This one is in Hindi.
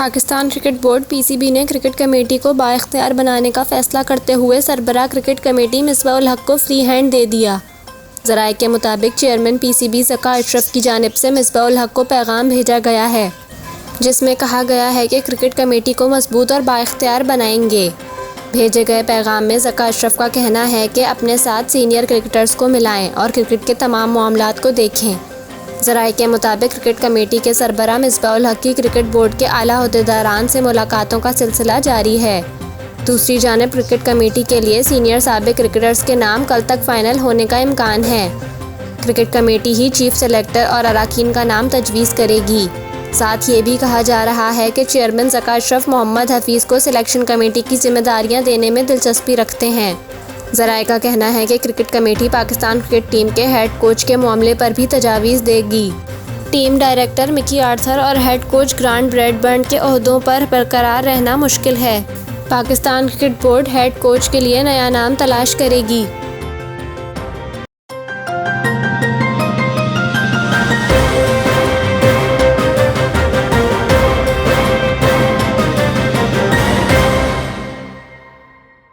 पाकिस्तान क्रिकेट बोर्ड (पीसीबी) ने क्रिकेट कमेटी को बाइख्तियार बनाने का फैसला करते हुए सरबराह क्रिकेट कमेटी मिसबाह उल हक को फ्री हैंड दे दिया। ज़राए के मुताबिक चेयरमैन पीसीबी ज़का अशरफ की जानिब से मिसबाह उल हक को पैगाम भेजा गया है, जिसमें कहा गया है कि क्रिकेट कमेटी को मजबूत और बाइख्तियार बनाएंगे। भेजे गए पैगाम में ज़का अशरफ का कहना है कि अपने साथ सीनियर क्रिकेटर्स को मिलाएं और क्रिकेट के तमाम मामलात को देखें। ज़राए के मुताबिक क्रिकेट कमेटी के सरबराह मिसबाह उल हक की क्रिकेट बोर्ड के आला ओहदेदारान से मुलाकातों का सिलसिला जारी है। दूसरी जानिब क्रिकेट कमेटी के लिए सीनियर साबिक क्रिकेटर्स के नाम कल तक फाइनल होने का इम्कान है। क्रिकेट कमेटी ही चीफ सेलेक्टर और अराकीन का नाम तजवीज़ करेगी। साथ ये भी कहा जा रहा है कि चेयरमैन ज़का अशरफ मोहम्मद हफीज़ को सिलेक्शन कमेटी की जिम्मेदारियां देने में दिलचस्पी रखते हैं। ज़राए का कहना है कि cricket committee Pakistan cricket team के हेड कोच के मामले पर भी तजावीज़ देगी। टीम डायरेक्टर मिकी आर्थर और हेड कोच ग्रांट ब्रैडबर्न के ओहदों पर बरकरार रहना मुश्किल है। Pakistan cricket board head coach के लिए नया नाम तलाश करेगी।